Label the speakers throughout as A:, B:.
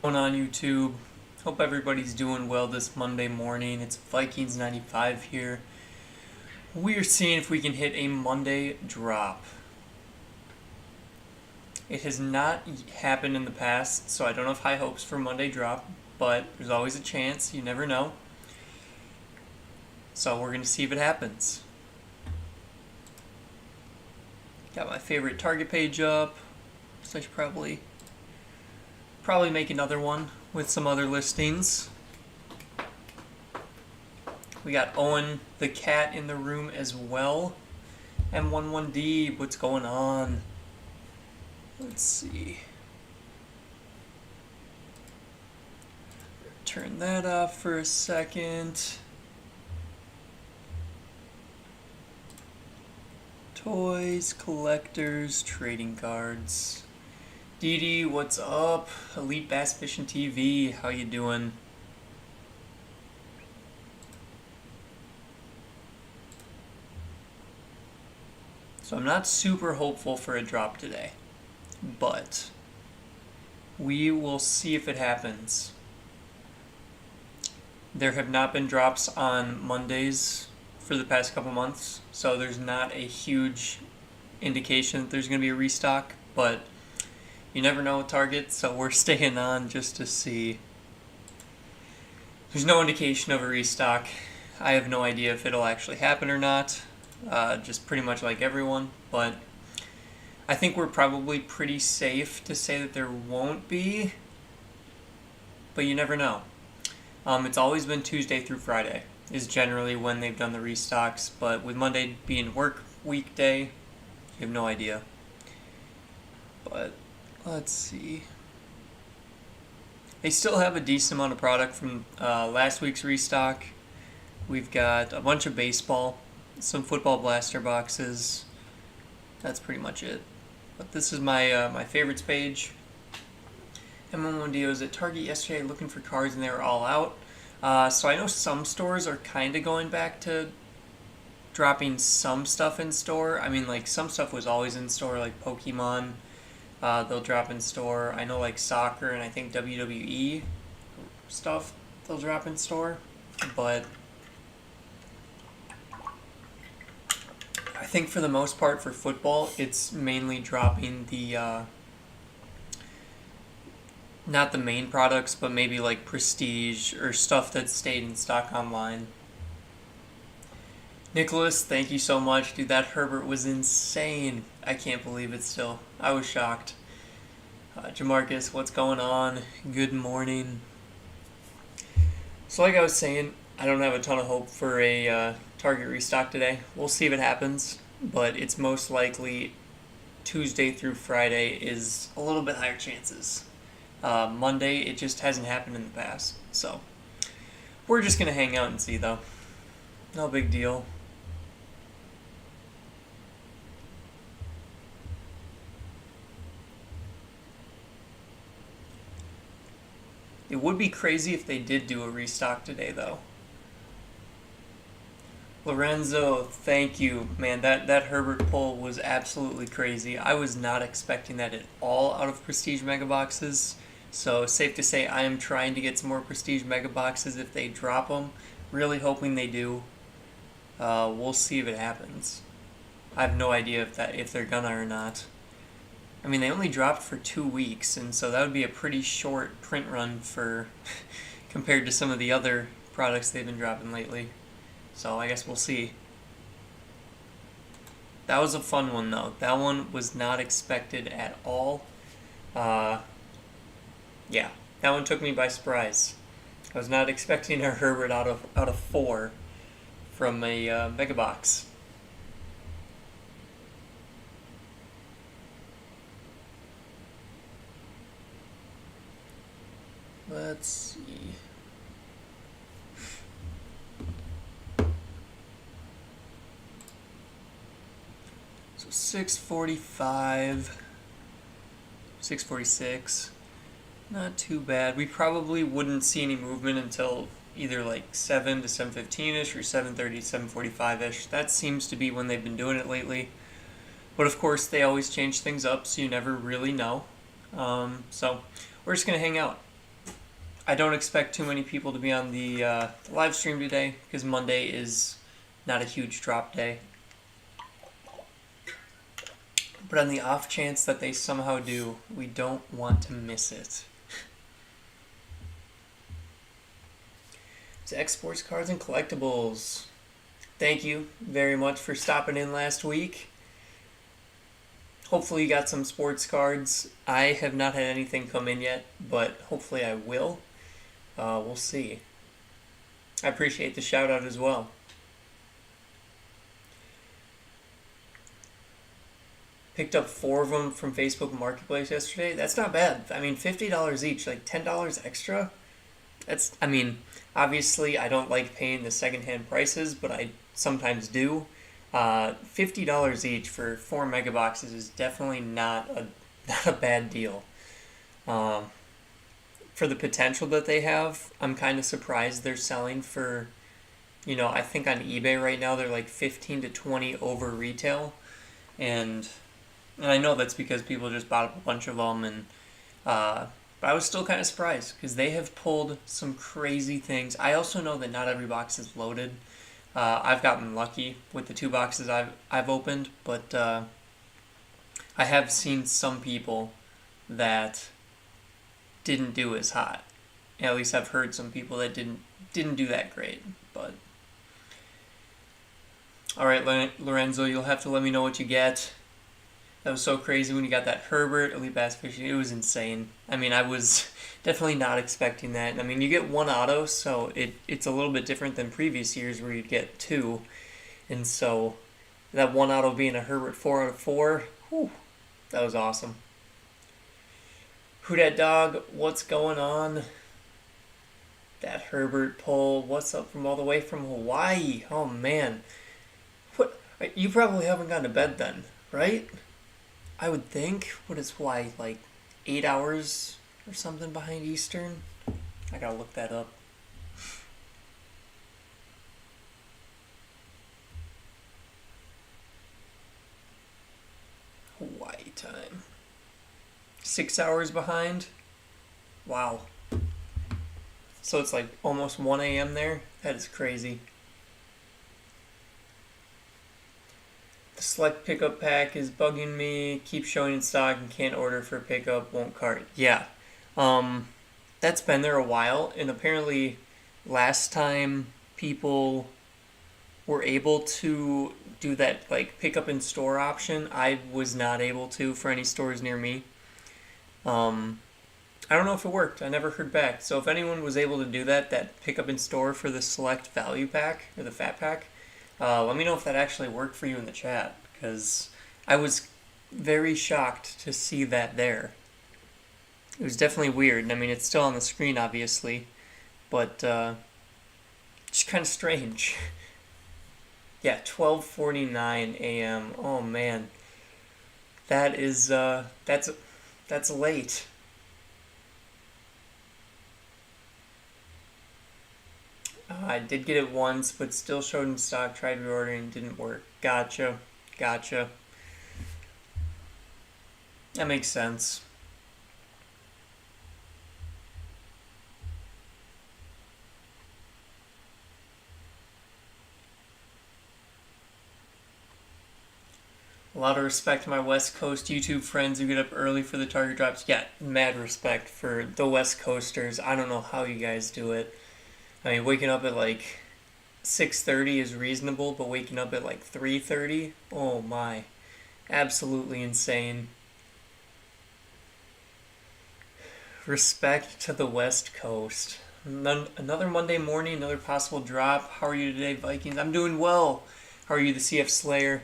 A: Going on YouTube? Hope everybody's doing well this Monday morning. It's Vikings 95 here. We're seeing if we can hit a Monday drop. It has not happened in the past, so I don't have high hopes for Monday drop, but there's always a chance. You never know. So we're going to see if it happens. Got my favorite target page up, so I should probably make another one with some other listings. We got Owen the cat in the room as well. M11D, what's going on? Let's see. Turn that off for a second. Toys, collectors, trading cards. Dee, what's up? Elite Bass Fishing TV, how you doing? So I'm not super hopeful for a drop today, but we will see if it happens. There have not been drops on Mondays for the past couple months, so there's not a huge indication that there's going to be a restock, but you never know with Target, so we're staying on just to see. There's no indication of a restock. I have no idea if it'll actually happen or not, just pretty much like everyone, but I think we're probably pretty safe to say that there won't be, but you never know. It's always been Tuesday through Friday is generally when they've done the restocks, but with Monday being work weekday, you have no idea. But let's see. They still have a decent amount of product from last week's restock. We've got a bunch of baseball, some football blaster boxes. That's pretty much it. But this is my favorites page. M11D was at Target yesterday looking for cards and they were all out. So I know some stores are kind of going back to dropping some stuff in store. I mean, like some stuff was always in store, like Pokemon. They'll drop in store. I know like soccer and I think WWE stuff they'll drop in store. But I think for the most part for football, it's mainly dropping the not the main products, but maybe like prestige or stuff that stayed in stock online. Nicholas, thank you so much. Dude, that Herbert was insane. I can't believe it still. I was shocked. Jamarcus, what's going on? Good morning. So like I was saying, I don't have a ton of hope for a Target restock today. We'll see if it happens, but it's most likely Tuesday through Friday is a little bit higher chances. Monday, it just hasn't happened in the past. So we're just going to hang out and see, though. No big deal. It would be crazy if they did do a restock today, though. Lorenzo, thank you. Man, that Herbert pull was absolutely crazy. I was not expecting that at all out of Prestige Mega Boxes. So, safe to say I am trying to get some more Prestige Mega Boxes if they drop them. Really hoping they do. We'll see if it happens. I have no idea if they're gonna or not. I mean, they only dropped for 2 weeks, and so that would be a pretty short print run for compared to some of the other products they've been dropping lately. So I guess we'll see. That was a fun one, though. That one was not expected at all. Yeah, that one took me by surprise. I was not expecting a Herbert out of 4 from a Mega Box. Let's see. So 645, 646. Not too bad. We probably wouldn't see any movement until either like 7 to 7:15ish or 7:30 to 7:45ish. That seems to be when they've been doing it lately. But of course, they always change things up, so you never really know. So we're just going to hang out. I don't expect too many people to be on the live stream today because Monday is not a huge drop day. But on the off chance that they somehow do, we don't want to miss it. It's Exports, Cards, and Collectibles. Thank you very much for stopping in last week. Hopefully you got some sports cards. I have not had anything come in yet, but hopefully I will. We'll see. I appreciate the shout out as well. Picked up 4 of them from Facebook Marketplace yesterday. That's not bad. I mean, $50 each, like $10 extra. That's, I mean, obviously I don't like paying the secondhand prices, but I sometimes do. $50 each for 4 mega boxes is definitely not a bad deal. For the potential that they have, I'm kind of surprised they're selling for, I think on eBay right now they're like 15 to 20 over retail, and I know that's because people just bought a bunch of them, and but I was still kind of surprised because they have pulled some crazy things. I also know that not every box is loaded. I've gotten lucky with the 2 boxes I've opened, but I have seen some people that didn't do as hot. At least I've heard some people that didn't do that great. But all right, Lorenzo, you'll have to let me know what you get. That was so crazy when you got that Herbert Elite Bass Fishing. It was insane. I mean, I was definitely not expecting that. I mean, you get 1 auto, so it's a little bit different than previous years where you'd get 2. And so that 1 auto being a Herbert 4 out of 4, whew, that was awesome. Who Dat Dog, what's going on? That Herbert pull, what's up from all the way from Hawaii? Oh, man. What? You probably haven't gone to bed then, right? I would think. What is Hawaii, like 8 hours or something behind Eastern? I gotta look that up. Hawaii time. 6 hours behind? Wow. So it's like almost 1 a.m. there? That is crazy. The select pickup pack is bugging me. Keep showing in stock and can't order for pickup, won't cart. Yeah. That's been there a while, and apparently last time people were able to do that like pick up in store option, I was not able to for any stores near me. I don't know if it worked. I never heard back. So if anyone was able to do that pick up in store for the select value pack or the fat pack, let me know if that actually worked for you in the chat, because I was very shocked to see that there. It was definitely weird. I mean, it's still on the screen, obviously, but just kind of strange. Yeah, 12:49 a.m. Oh man, that is that's late. I did get it once, but still showed in stock. Tried reordering, didn't work. Gotcha. That makes sense. A lot of respect to my West Coast YouTube friends who get up early for the target drops. Yeah, mad respect for the West Coasters. I don't know how you guys do it. I mean, waking up at like 6:30 is reasonable, but waking up at like 3:30, oh my, absolutely insane. Respect to the West Coast. Another Monday morning, another possible drop. How are you today, Vikings? I'm doing well. How are you, the CF Slayer?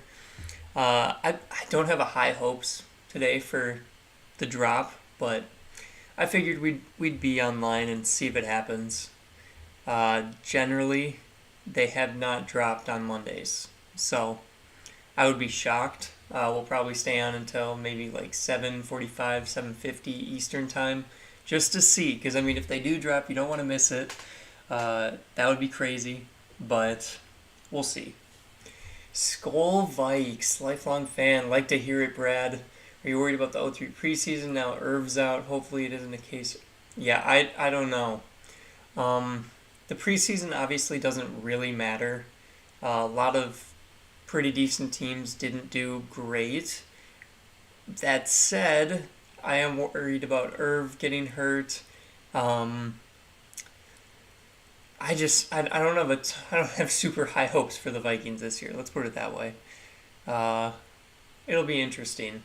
A: I don't have a high hopes today for the drop, but I figured we'd be online and see if it happens. Generally, they have not dropped on Mondays, so I would be shocked. We'll probably stay on until maybe like 7:45, 7:50 Eastern time, just to see. Because I mean, if they do drop, you don't want to miss it. That would be crazy, but we'll see. Skull Vikes, lifelong fan. Like to hear it, Brad. Are you worried about the 03 preseason? Now Irv's out. Hopefully it isn't the case. Yeah, I don't know. The preseason obviously doesn't really matter. A lot of pretty decent teams didn't do great. That said, I am worried about Irv getting hurt. Um, I don't have I don't have super high hopes for the Vikings this year. Let's put it that way. Uh, it'll be interesting.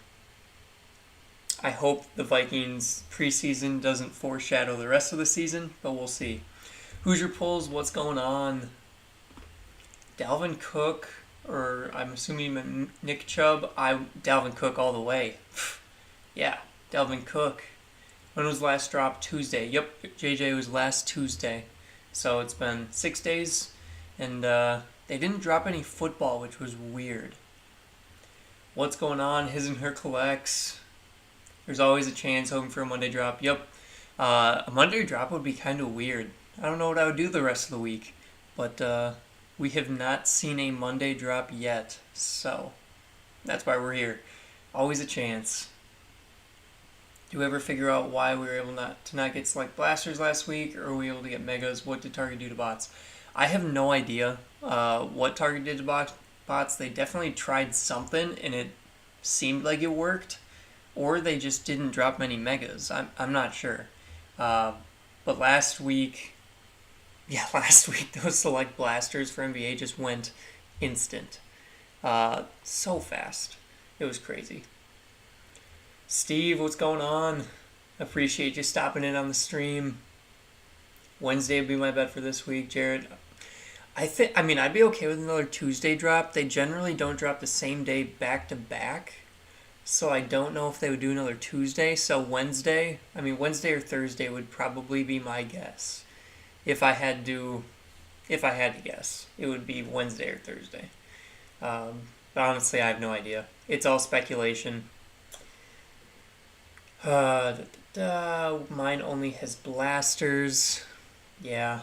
A: I hope the Vikings preseason doesn't foreshadow the rest of the season, but we'll see. Hoosier Pulls, what's going on? Dalvin Cook, or I'm assuming you meant Nick Chubb. Dalvin Cook all the way. Yeah, Dalvin Cook. When was last drop? Tuesday. Yep, JJ was last Tuesday. So it's been 6 days, and they didn't drop any football, which was weird. What's going on? His and her collects. There's always a chance hoping for a Monday drop. Yep. A Monday drop would be kind of weird. I don't know what I would do the rest of the week, but we have not seen a Monday drop yet, so that's why we're here. Always a chance. Do we ever figure out why we were able to not get select blasters last week, or were we able to get megas? What did Target do to bots? I have no idea what Target did to bots. They definitely tried something, and it seemed like it worked, or they just didn't drop many megas. I'm not sure. But last week, those select blasters for NBA just went instant. So fast. It was crazy. Steve, what's going on? Appreciate you stopping in on the stream. Wednesday would be my bet for this week, Jared. I'd be okay with another Tuesday drop. They generally don't drop the same day back to back. So I don't know if they would do another Tuesday. So Wednesday or Thursday would probably be my guess. If I had to guess, it would be Wednesday or Thursday. But honestly, I have no idea. It's all speculation. Mine only has blasters. Yeah.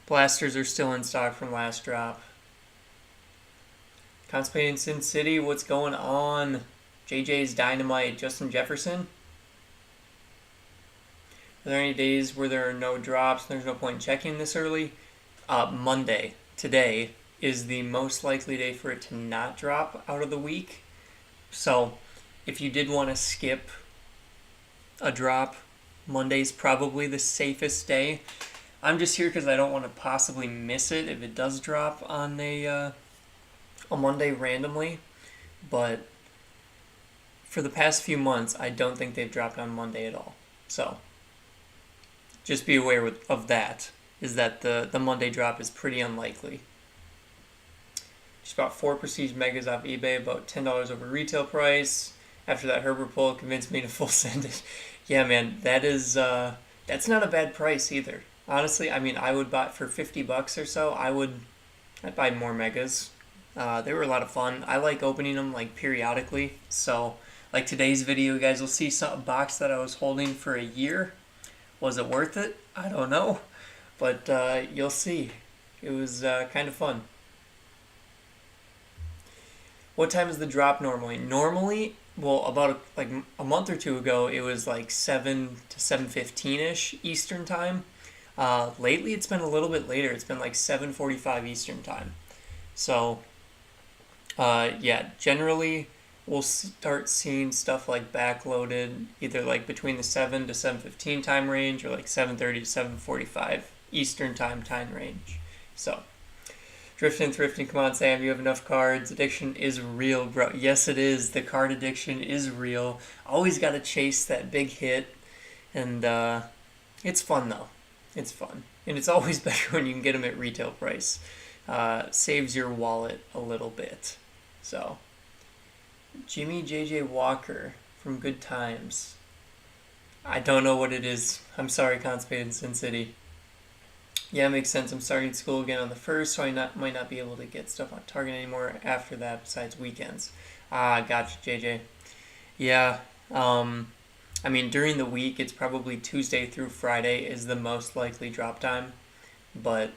A: Blasters are still in stock from last drop. Constipated Sin City, what's going on? JJ's Dynamite, Justin Jefferson. Are there any days where there are no drops and there's no point in checking this early? Monday, today, is the most likely day for it to not drop out of the week. So, if you did want to skip a drop, Monday's probably the safest day. I'm just here because I don't want to possibly miss it if it does drop on a Monday randomly. But for the past few months, I don't think they've dropped on Monday at all. So, just be aware of that, is that the Monday drop is pretty unlikely. Just bought 4 Prestige Megas off eBay, about $10 over retail price. After that Herbert pull, convinced me to full send it. Yeah, man, that's not a bad price either. Honestly, I would buy for $50 or so. I'd buy more megas. They were a lot of fun. I like opening them periodically. So, like today's video, you guys will see a box that I was holding for a year. Was it worth it? I don't know, but you'll see. It was kind of fun. What time is the drop normally? Normally, about a month or two ago, it was 7 to 7:15ish Eastern time. Lately, it's been a little bit later. It's been 7:45 Eastern time. So, generally, we'll start seeing stuff backloaded, either between the 7 to 7:15 time range, or 7:30 to 7:45 Eastern time range. So, Drifting and Thrifting, come on, Sam, you have enough cards. Addiction is real, bro. Yes, it is. The card addiction is real. Always got to chase that big hit. And it's fun, though. It's fun. And it's always better when you can get them at retail price. Saves your wallet a little bit. So, Jimmy J.J. Walker from Good Times. I don't know what it is. I'm sorry, Constipated Sin City. Yeah, it makes sense. I'm starting school again on the 1st, so I might not be able to get stuff on Target anymore after that besides weekends. Gotcha, JJ. Yeah, during the week, it's probably Tuesday through Friday is the most likely drop time. But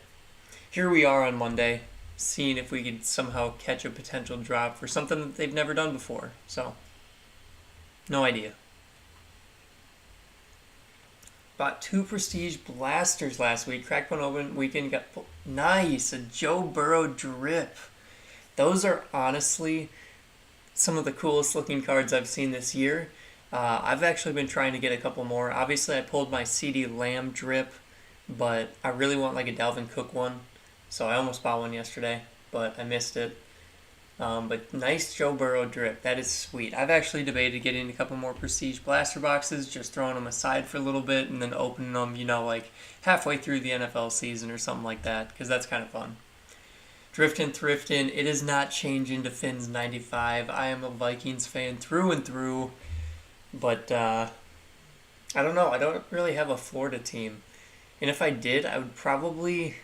A: here we are on Monday, seeing if we could somehow catch a potential drop for something that they've never done before. So, no idea. Bought 2 Prestige Blasters last week. Cracked one open weekend. Got nice. A Joe Burrow drip. Those are honestly some of the coolest looking cards I've seen this year. I've actually been trying to get a couple more. Obviously, I pulled my CD Lamb drip, but I really want like a Dalvin Cook one. So I almost bought one yesterday, but I missed it. But nice Joe Burrow drip. That is sweet. I've actually debated getting a couple more Prestige Blaster boxes, just throwing them aside for a little bit and then opening them, like halfway through the NFL season or something like that, because that's kind of fun. Drifting, thrifting. It is not changing to Finn's 95. I am a Vikings fan through and through, but I don't know. I don't really have a Florida team. And if I did, I would probably...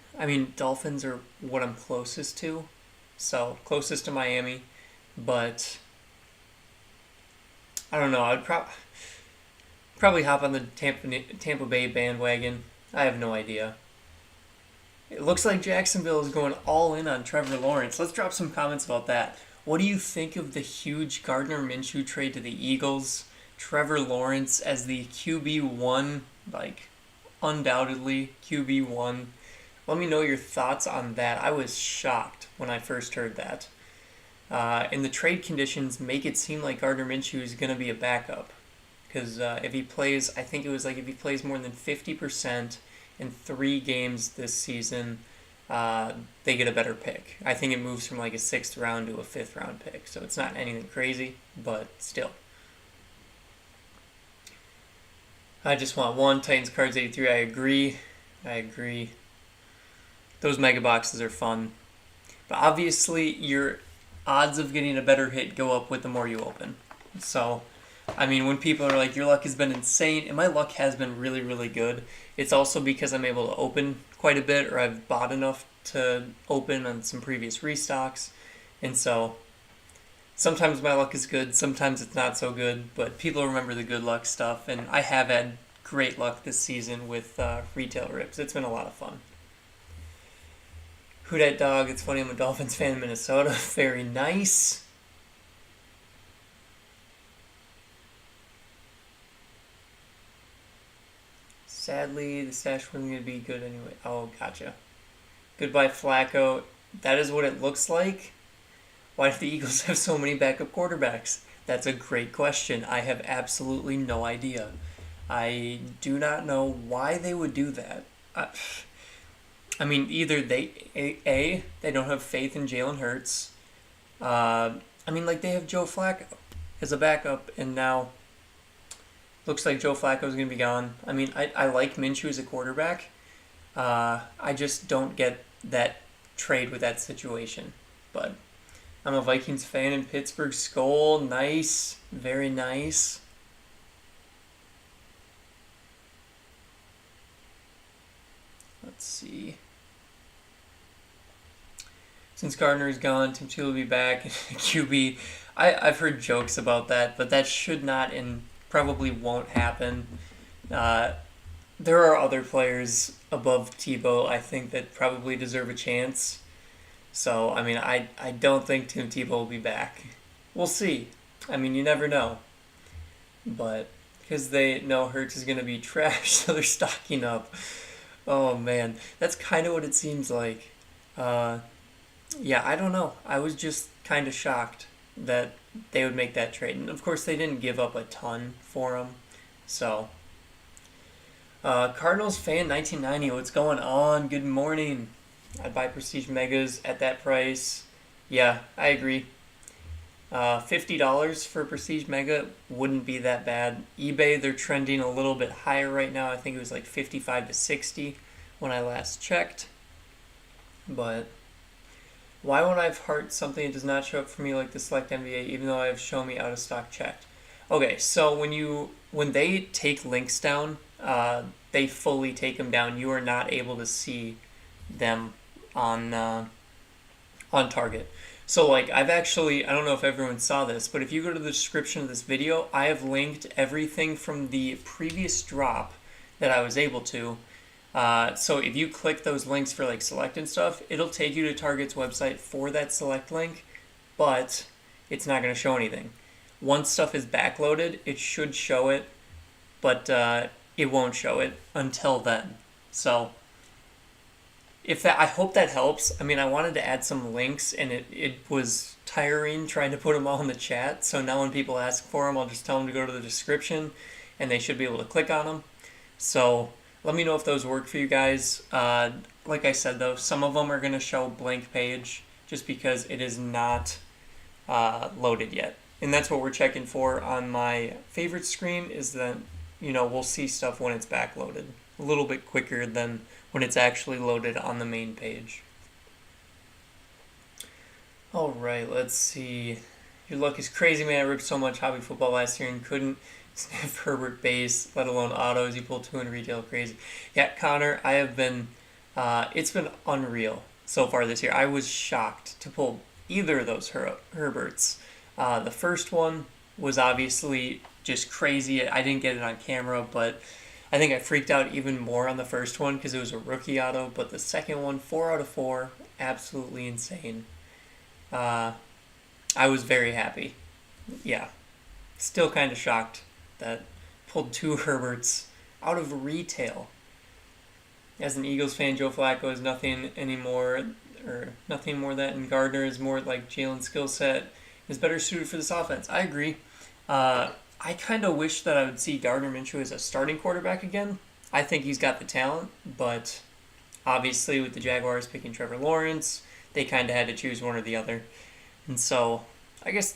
A: Dolphins are what I'm closest to. So, closest to Miami. But, I don't know. I'd probably hop on the Tampa Bay bandwagon. I have no idea. It looks like Jacksonville is going all in on Trevor Lawrence. Let's drop some comments about that. What do you think of the huge Gardner Minshew trade to the Eagles? Trevor Lawrence as the QB1, undoubtedly QB1. Let me know your thoughts on that. I was shocked when I first heard that. And the trade conditions make it seem like Gardner Minshew is going to be a backup. Because if he plays, I think it was if he plays more than 50% in 3 games this season, they get a better pick. I think it moves from a 6th round to a 5th round pick. So it's not anything crazy, but still. I just want one. Titans Cards 83. I agree. Those mega boxes are fun. But obviously, your odds of getting a better hit go up with the more you open. So, when people are like, your luck has been insane, and my luck has been really, really good, it's also because I'm able to open quite a bit, or I've bought enough to open on some previous restocks. And so, sometimes my luck is good, sometimes it's not so good, but people remember the good luck stuff, and I have had great luck this season with retail rips. It's been a lot of fun. Who Dat Dog? It's funny, I'm a Dolphins fan in Minnesota. Very nice. Sadly, the stash wasn't going to be good anyway. Oh, gotcha. Goodbye, Flacco. That is what it looks like? Why do the Eagles have so many backup quarterbacks? That's a great question. I have absolutely no idea. I do not know why they would do that. Either they don't have faith in Jalen Hurts. They have Joe Flacco as a backup, and now looks like Joe Flacco is going to be gone. I like Minshew as a quarterback. I just don't get that trade with that situation. But I'm a Vikings fan in Pittsburgh. Skull, nice. Very nice. Let's see. Since Gardner is gone, Tim Tebow will be back. QB. I've heard jokes about that, but that should not and probably won't happen. There are other players above Tebow, I think, that probably deserve a chance. So, I don't think Tim Tebow will be back. We'll see. You never know. But, because they know Hurts is going to be trash, so they're stocking up. Oh, man. That's kind of what it seems like. Yeah, I don't know. I was just kind of shocked that they would make that trade. And, of course, they didn't give up a ton for him. So, Cardinals fan 1990, what's going on? Good morning. I'd buy Prestige Megas at that price. Yeah, I agree. $50 for Prestige Mega wouldn't be that bad. eBay, they're trending a little bit higher right now. I think it was 55 to 60 when I last checked. But why won't I have heart something that does not show up for me like the Select NBA, even though I have show me out of stock checked? Okay, so when they take links down, they fully take them down. You are not able to see them on Target. So I've actually, I don't know if everyone saw this, but if you go to the description of this video, I have linked everything from the previous drop that I was able to. So if you click those links for Select and stuff, it'll take you to Target's website for that Select link, but it's not going to show anything. Once stuff is backloaded, it should show it, but it won't show it until then. So if that, I hope that helps. I mean, I wanted to add some links, and it was tiring trying to put them all in the chat. So now when people ask for them, I'll just tell them to go to the description, and they should be able to click on them. So let me know if those work for you guys. Like I said, though, some of them are going to show blank page just because it is not loaded yet. And that's what we're checking for on my favorite screen, is that, we'll see stuff when it's backloaded a little bit quicker than when it's actually loaded on the main page. All right, let's see. Your luck is crazy, man. I ripped so much hobby football last year and couldn't sniff Herbert base, let alone autos. You pulled 2 in retail, crazy. Yeah, Connor, I have been, it's been unreal so far this year. I was shocked to pull either of those Herberts. The first one was obviously just crazy. I didn't get it on camera, but I think I freaked out even more on the first one because it was a rookie auto. But the second one, 4 out of 4, absolutely insane. I was very happy. Yeah, still kind of shocked that pulled 2 Herberts out of retail. As an Eagles fan, Joe Flacco is nothing anymore, or nothing more that, and Gardner is more like Jalen's skill set, is better suited for this offense. I agree. I kind of wish that I would see Gardner Minshew as a starting quarterback again. I think he's got the talent, but obviously with the Jaguars picking Trevor Lawrence, they kind of had to choose one or the other. And so I guess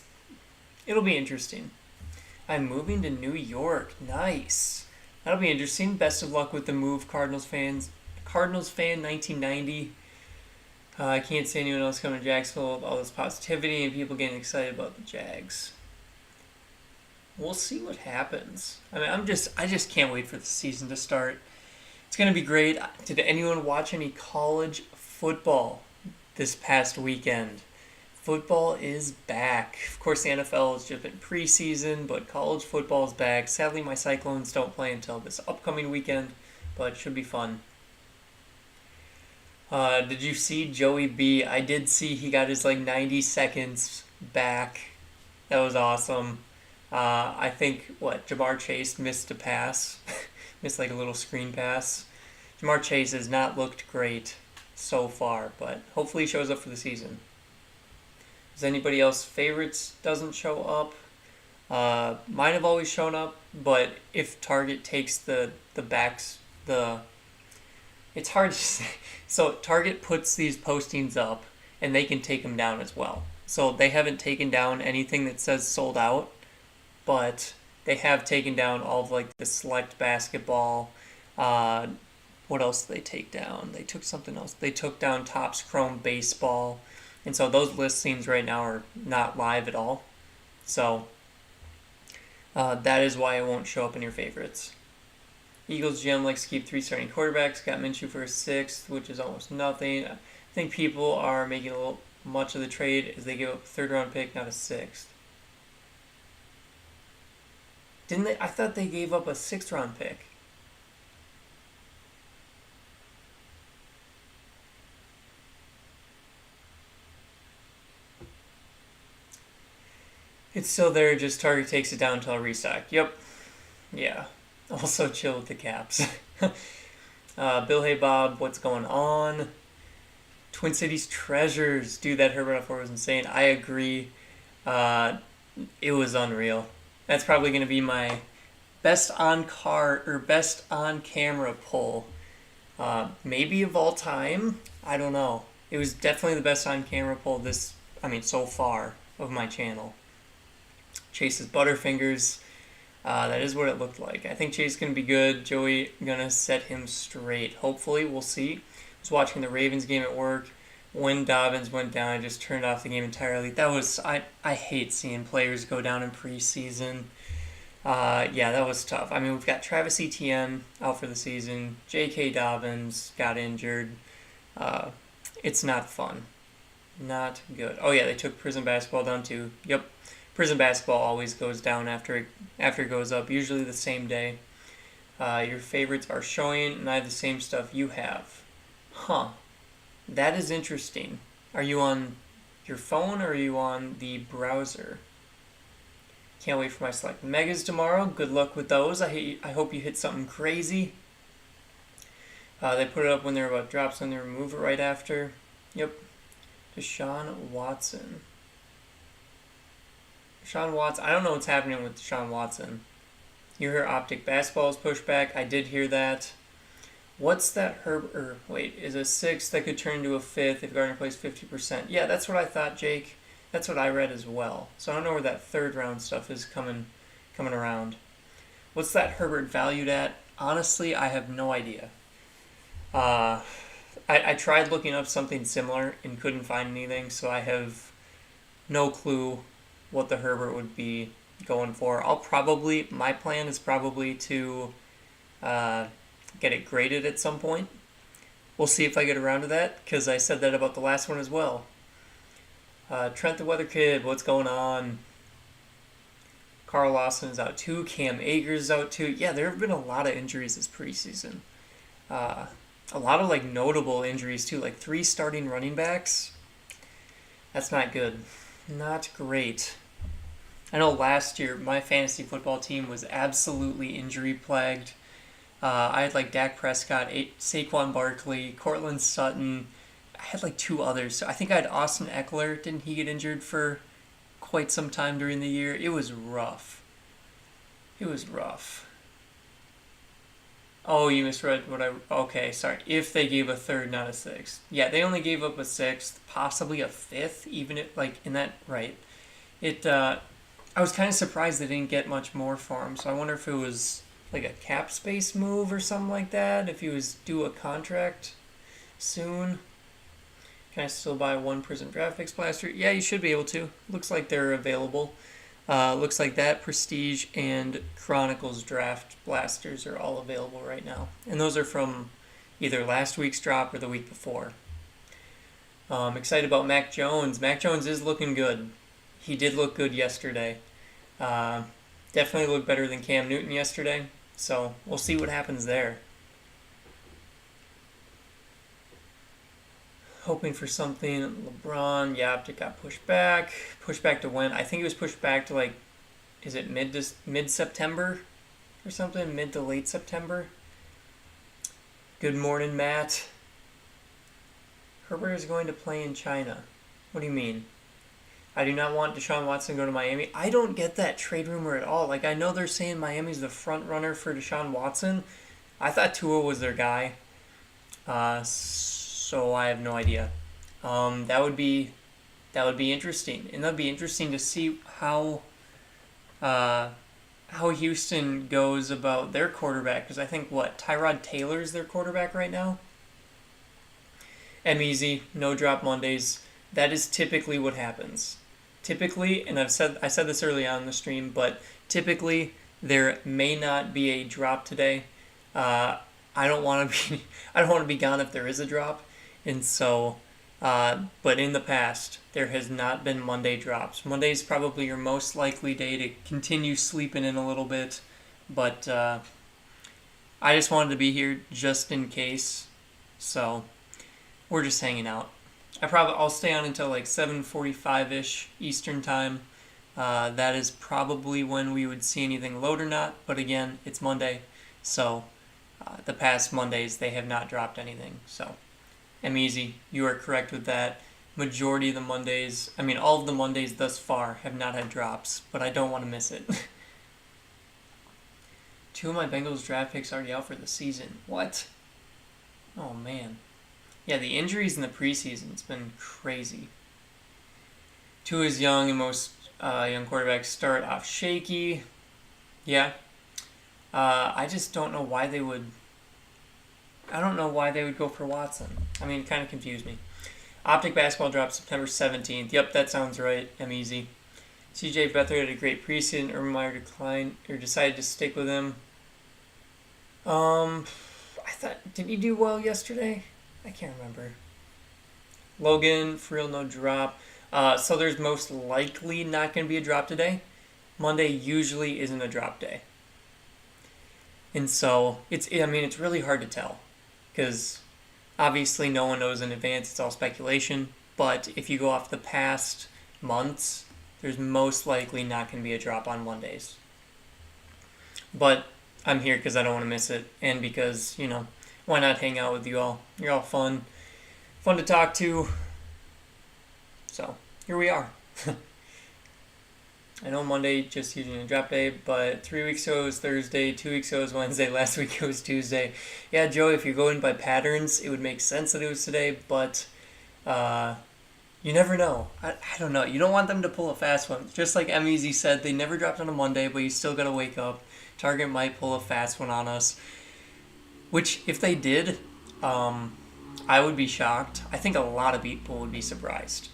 A: it'll be interesting. I'm moving to New York. Nice. That'll be interesting. Best of luck with the move, Cardinals fans. Cardinals fan 1990. I can't see anyone else coming to Jacksonville with all this positivity and people getting excited about the Jags. We'll see what happens. I mean, I just can't wait for the season to start. It's going to be great. Did anyone watch any college football this past weekend? Football is back. Of course, the NFL has just been preseason, but college football is back. Sadly, my Cyclones don't play until this upcoming weekend, but it should be fun. Did you see Joey B? I did see he got his 90 seconds back. That was awesome. I think, Jamar Chase missed a pass. Missed a little screen pass. Jamar Chase has not looked great so far, but hopefully he shows up for the season. Does anybody else favorites doesn't show up? Mine have always shown up, but if Target takes the backs, it's hard to say. So Target puts these postings up, and they can take them down as well. So they haven't taken down anything that says sold out, but they have taken down all of the select basketball. What else did they take down? They took something else. They took down Topps Chrome baseball. And so those listings right now are not live at all. So that is why it won't show up in your favorites. Eagles GM likes to keep 3 starting quarterbacks. Got Minshew for a 6th, which is almost nothing. I think people are making a little much of the trade as they give up a 3rd-round pick, not a 6th. Didn't they? I thought they gave up a 6th-round pick. It's still there, just Target takes it down until restock. Yep. Yeah. Also chill with the caps. Bill Hey Bob, what's going on? Twin Cities Treasures. Dude, that Herbert F4 was insane. I agree. It was unreal. That's probably going to be my best on camera pull. Maybe of all time. I don't know. It was definitely the best on camera pull so far of my channel. Chase's Butterfingers. That is what it looked like. I think Chase is going to be good. Joey going to set him straight. Hopefully, we'll see. I was watching the Ravens game at work. When Dobbins went down, I just turned off the game entirely. I hate seeing players go down in preseason. Yeah, that was tough. I mean, we've got Travis Etienne out for the season. J.K. Dobbins got injured. It's not fun. Not good. Oh, yeah, they took Prison Basketball down too. Yep. Prison Basketball always goes down after it goes up, usually the same day. Your favorites are showing, and I have the same stuff you have. Huh. That is interesting. Are you on your phone or are you on the browser? Can't wait for my select megas tomorrow. Good luck with those. I hope you hit something crazy. They put it up when they're about drops and they remove it right after. Yep. Deshaun Watson. Deshaun Watson. I don't know what's happening with Deshaun Watson. You hear optic basketball is pushed back. I did hear that. What's that Herbert? Wait, is a 6 that could turn into a 5th if Gardner plays 50%? Yeah, that's what I thought, Jake. That's what I read as well. So I don't know where that third round stuff is coming around. What's that Herbert valued at? Honestly, I have no idea. I tried looking up something similar and couldn't find anything, so I have no clue what the Herbert would be going for. My plan is probably to get it graded at some point. We'll see if I get around to that, because I said that about the last one as well. Trent the Weather Kid, what's going on? Carl Lawson is out too. Cam Akers is out too. Yeah, there have been a lot of injuries this preseason. A lot of notable injuries too, like 3 starting running backs. That's not good. Not great. I know last year my fantasy football team was absolutely injury plagued. I had Dak Prescott, Saquon Barkley, Cortland Sutton. I had 2 others. So I think I had Austin Eckler. Didn't he get injured for quite some time during the year? It was rough. Oh, you misread what I... Okay, sorry. If they gave a 3rd, not a 6th. Yeah, they only gave up a 6th, possibly a 5th, even if, in that... Right. I was kind of surprised they didn't get much more for him, so I wonder if it was, a cap space move or something like that, if he was due a contract soon. Can I still buy 1 Prism Draft Picks Blaster? Yeah, you should be able to. Looks like they're available. Looks like that Prestige and Chronicles Draft Blasters are all available right now. And those are from either last week's drop or the week before. Excited about Mac Jones. Mac Jones is looking good. He did look good yesterday. Definitely looked better than Cam Newton yesterday. So we'll see what happens there. Hoping for something. LeBron, it got pushed back. Pushed back to when? I think it was pushed back to is it mid-September or something? Mid to late September? Good morning, Matt. Herbert is going to play in China. What do you mean? I do not want Deshaun Watson to go to Miami. I don't get that trade rumor at all. I know they're saying Miami's the front runner for Deshaun Watson. I thought Tua was their guy. So I have no idea. That would be interesting, and that'd be interesting to see how Houston goes about their quarterback, because I think Tyrod Taylor's their quarterback right now. Easy, no drop Mondays. That is typically what happens. Typically, and I said this early on in the stream, but typically there may not be a drop today. I don't want to be gone if there is a drop. And so, but in the past, there has not been Monday drops. Monday is probably your most likely day to continue sleeping in a little bit, but I just wanted to be here just in case. So, we're just hanging out. I'll stay on until 7:45-ish Eastern time. That is probably when we would see anything load or not, but again, it's Monday, so the past Mondays they have not dropped anything, so... Easy, you are correct with that. Majority of the Mondays, all of the Mondays thus far have not had drops, but I don't want to miss it. 2 of my Bengals draft picks already out for the season. What? Oh, man. Yeah, the injuries in the preseason's been crazy. Tua is young, and most young quarterbacks start off shaky. Yeah. I just don't know why they would... I don't know why they would go for Watson. It kind of confused me. Optic basketball drops September 17th. Yep, that sounds right. Easy. CJ Beathard had a great preseason. Urban Meyer declined or decided to stick with him. I thought, did he do well yesterday? I can't remember. Logan, for real, no drop. So there's most likely not going to be a drop today. Monday usually isn't a drop day. And so it's really hard to tell, because obviously no one knows in advance. It's all speculation. But if you go off the past months, there's most likely not going to be a drop on Mondays. But I'm here because I don't want to miss it, and because, why not hang out with you all? You're all fun to talk to. So here we are. I know Monday just using a drop day, but 3 weeks ago it was Thursday, 2 weeks ago it was Wednesday, last week it was Tuesday. Yeah, Joey, if you're going by patterns, it would make sense that it was today, but you never know. I don't know. You don't want them to pull a fast one. Just like MEZ said, they never dropped on a Monday, but you still got to wake up. Target might pull a fast one on us, which if they did, I would be shocked. I think a lot of people would be surprised,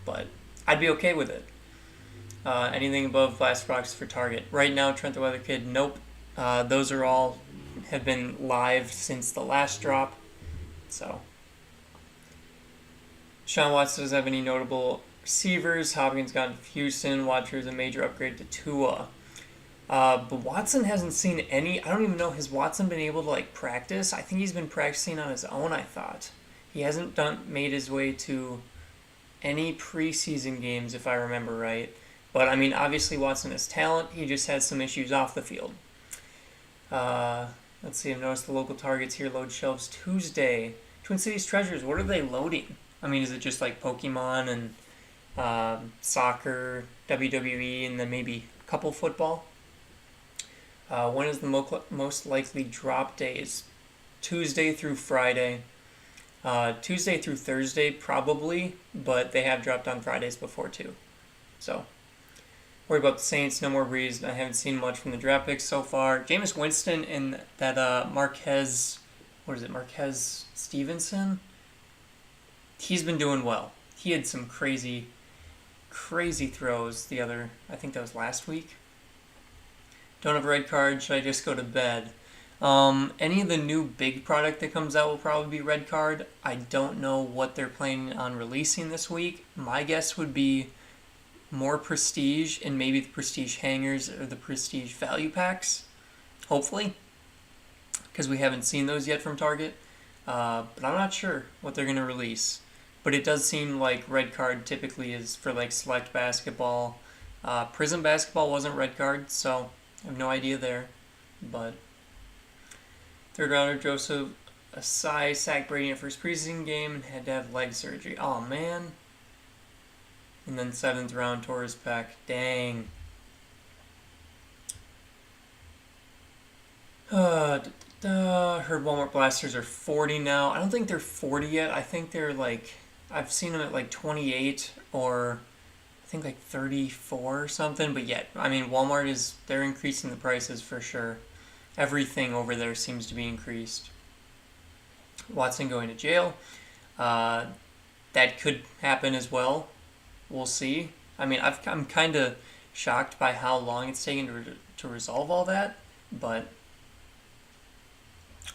A: but I'd be okay with it. Anything above last box for Target. Right now, Trent the Weather Kid, nope. Those are all have been live since the last drop. So, Deshaun Watson doesn't have any notable receivers. Hopkins gone to Houston. Watcher is a major upgrade to Tua. But Watson hasn't seen any. I don't even know. Has Watson been able to practice? I think he's been practicing on his own. I thought he hasn't made his way to any preseason games, if I remember right. But I mean, obviously Watson has talent. He just has some issues off the field. Let's see. I've noticed the local targets here load shelves Tuesday. Twin Cities Treasures. What are they loading? I mean, is it just like Pokemon and soccer, WWE, and then maybe a couple football? When is the most likely drop days? Tuesday through Friday. Tuesday through Thursday, probably, but they have dropped on Fridays before, too. So, worry about the Saints, no more Breeze. I haven't seen much from the draft picks so far. Jameis Winston and that Marquez Stevenson? He's been doing well. He had some crazy throws I think that was last week. Don't have a red card. Should I just go to bed? Any of the new big product that comes out will probably be red card. I don't know what they're planning on releasing this week. My guess would be more prestige and maybe the prestige hangers or the prestige value packs. Hopefully. Because we haven't seen those yet from Target. But I'm not sure what they're going to release. But it does seem like red card typically is for select basketball. Prism basketball wasn't red card, so I have no idea there. But third rounder Joseph Asai sacked Brady in first preseason game and had to have leg surgery. Oh man. And then 7th round tore his pec. Dang. Heard Walmart blasters are 40 now. I don't think they're 40 yet. I think they're I've seen them at 28 or I think 34 or something. But yet, I mean, Walmart they're increasing the prices for sure. Everything over there seems to be increased. Watson going to jail. That could happen as well. We'll see. I mean, I'm kind of shocked by how long it's taken to resolve all that. But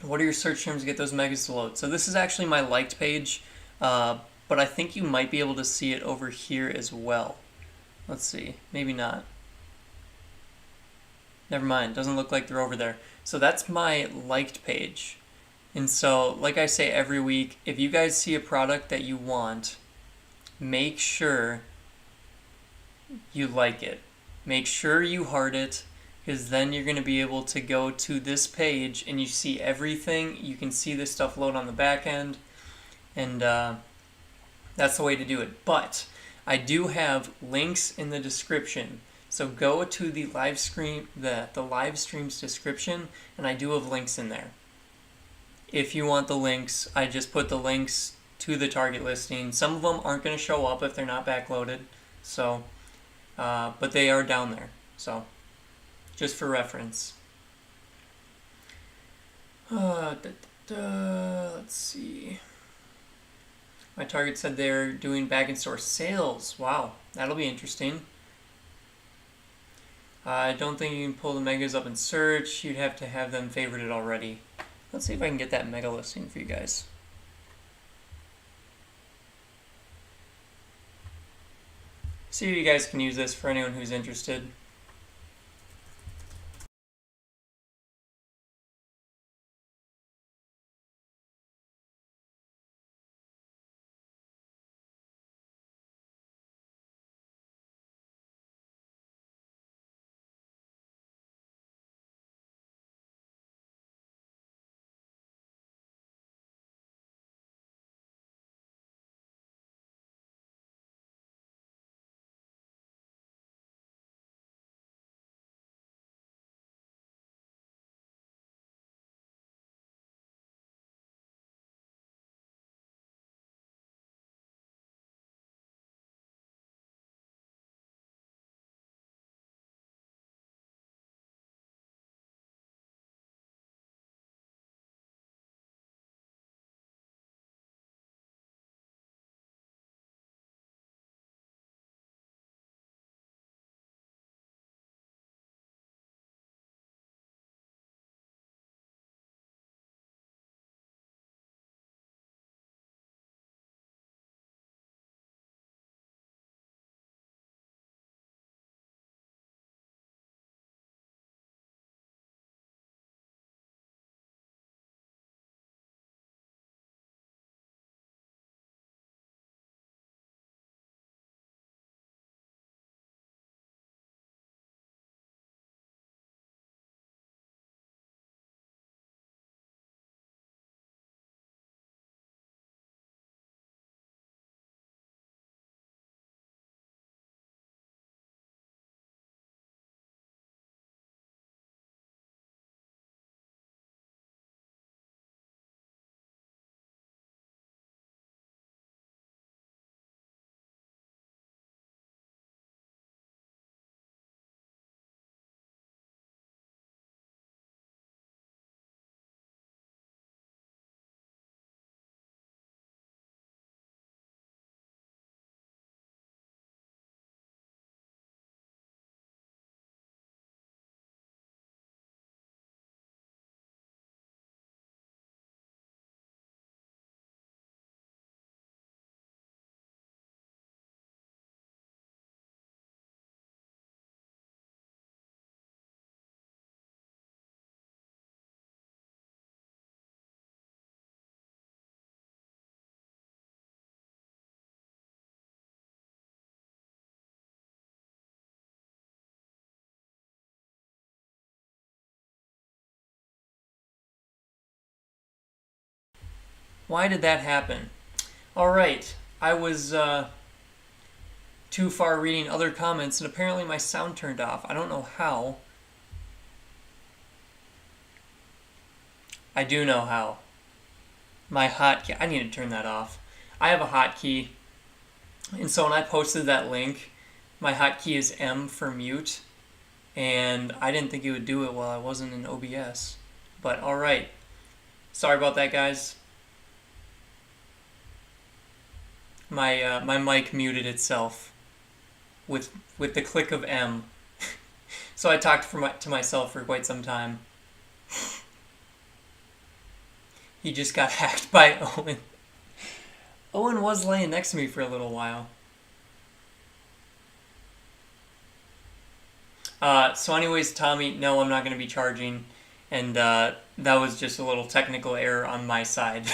A: what are your search terms to get those megas to load? So this is actually my liked page. But I think you might be able to see it over here as well. Let's see. Maybe not. Never mind. Doesn't look like they're over there. So that's my liked page. And so, like I say every week, if you guys see a product that you want, make sure you like it. Make sure you heart it, because then you're going to be able to go to this page and you see everything. You can see this stuff load on the back end. And that's the way to do it. But I do have links in the description. So go to the live stream's description, and I do have links in there. If you want the links, I just put the links to the Target listing. Some of them aren't going to show up if they're not backloaded. So, but they are down there. So, just for reference. Let's see. My Target said they're doing back-in-store sales. Wow, that'll be interesting. I don't think you can pull the megas up in search. You'd have to have them favorited already. Let's see if I can get that mega listing for you guys. See if you guys can use this for anyone who's interested. Why did that happen? All right, I was too far reading other comments, and apparently my sound turned off. I don't know how. I do know how. My hotkey. I need to turn that off. I have a hotkey, and so when I posted that link, my hotkey is M for mute, and I didn't think it would do it while I wasn't in OBS. But all right. Sorry about that, guys. My mic muted itself with the click of M. So I talked to myself for quite some time. He just got hacked by Owen. Owen was laying next to me for a little while. So anyways, Tommy, no, I'm not going to be charging. And that was just a little technical error on my side.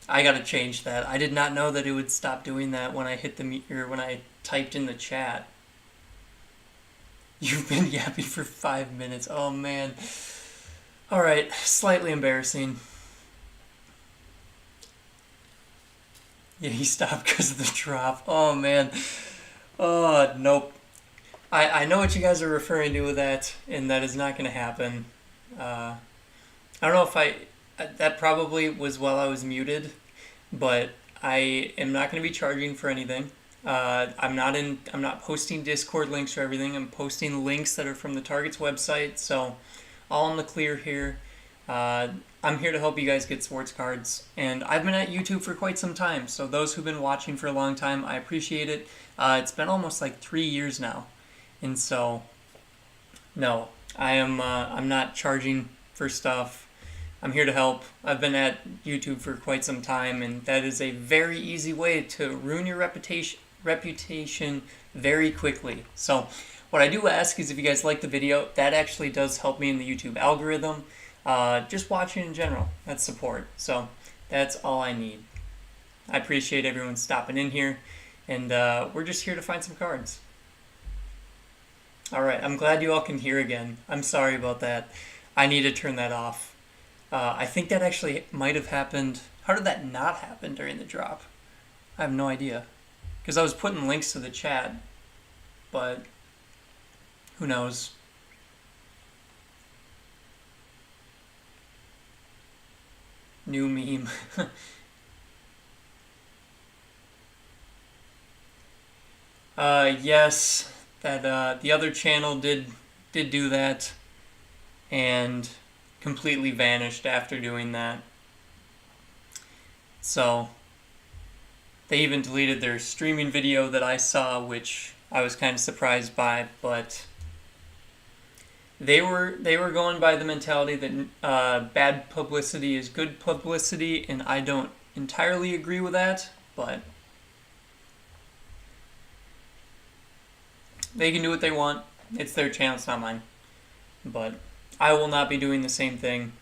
A: I gotta change that. I did not know that it would stop doing that when I hit when I typed in the chat. You've been yapping for 5 minutes. Oh man. All right, slightly embarrassing. Yeah, he stopped because of the drop. Oh man. Oh nope. I know what you guys are referring to with that, and that is not going to happen. I don't know if that probably was while I was muted, but I am not going to be charging for anything. I'm not posting Discord links for everything. I'm posting links that are from the Target's website, so all in the clear here. I'm here to help you guys get sports cards, and I've been at YouTube for quite some time, so those who've been watching for a long time, I appreciate it. It's been almost like 3 years now, and so no, I'm not charging for stuff. I'm here to help. I've been at YouTube for quite some time, and that is a very easy way to ruin your reputation very quickly. So what I do ask is if you guys like the video, that actually does help me in the YouTube algorithm. Just watching in general, that's support. So that's all I need. I appreciate everyone stopping in here, and we're just here to find some cards. Alright, I'm glad you all can hear again. I'm sorry about that. I need to turn that off. I think that actually might have happened. How did that not happen during the drop? I have no idea. Because I was putting links to the chat, but who knows? New meme. Yes, that the other channel did do that, and completely vanished after doing that. So they even deleted their streaming video that I saw, which I was kind of surprised by, but they were going by the mentality that bad publicity is good publicity, and I don't entirely agree with that, but they can do what they want. It's their channel, it's not mine. But I will not be doing the same thing.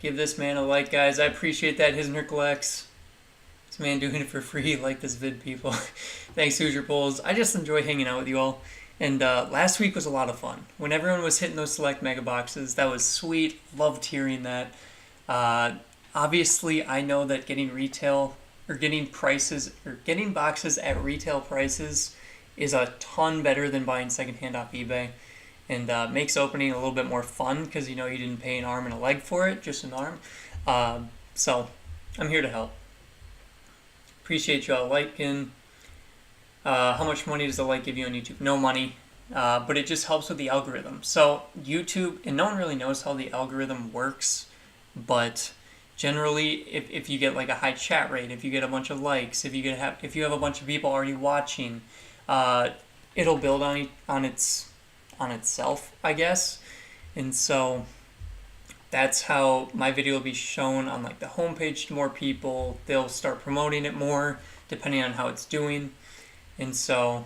A: Give this man a like, guys. I appreciate that. His and her collects. This man doing it for free. Like this vid, people. Thanks, Hoosier Polls. I just enjoy hanging out with you all. And last week was a lot of fun. When everyone was hitting those select mega boxes, that was sweet. Loved hearing that. Obviously, I know that getting boxes at retail prices is a ton better than buying secondhand off eBay, and makes opening a little bit more fun because you know you didn't pay an arm and a leg for it, just an arm. So I'm here to help. Appreciate y'all liking. How much money does a like give you on YouTube? No money, but it just helps with the algorithm. So YouTube, and no one really knows how the algorithm works, but generally, if you get like a high chat rate, if you get a bunch of likes, if you have a bunch of people already watching, it'll build on itself, I guess. And so that's how my video will be shown on like the homepage to more people. They'll start promoting it more depending on how it's doing. And so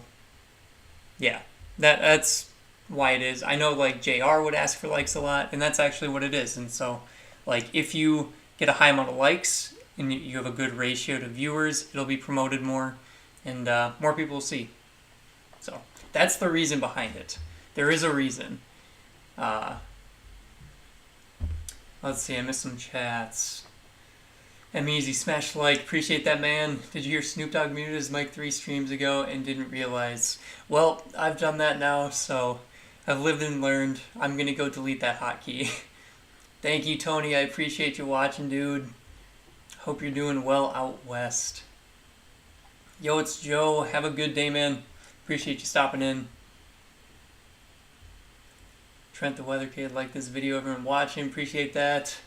A: yeah, that's why it is. I know like JR would ask for likes a lot, and that's actually what it is. And so like if you get a high amount of likes and you have a good ratio to viewers, it'll be promoted more, and more people will see. So that's the reason behind it. There is a reason. Let's Let's see, I missed some chats. Easy, smash like. Appreciate that, man. Did you hear Snoop Dogg muted his mic 3 streams ago and didn't realize? Well, I've done that now, so I've lived and learned. I'm going to go delete that hotkey. Thank you, Tony. I appreciate you watching, dude. Hope you're doing well out west. Yo, it's Joe. Have a good day, man. Appreciate you stopping in. Trent the Weather Kid, like this video. Everyone watching, appreciate that.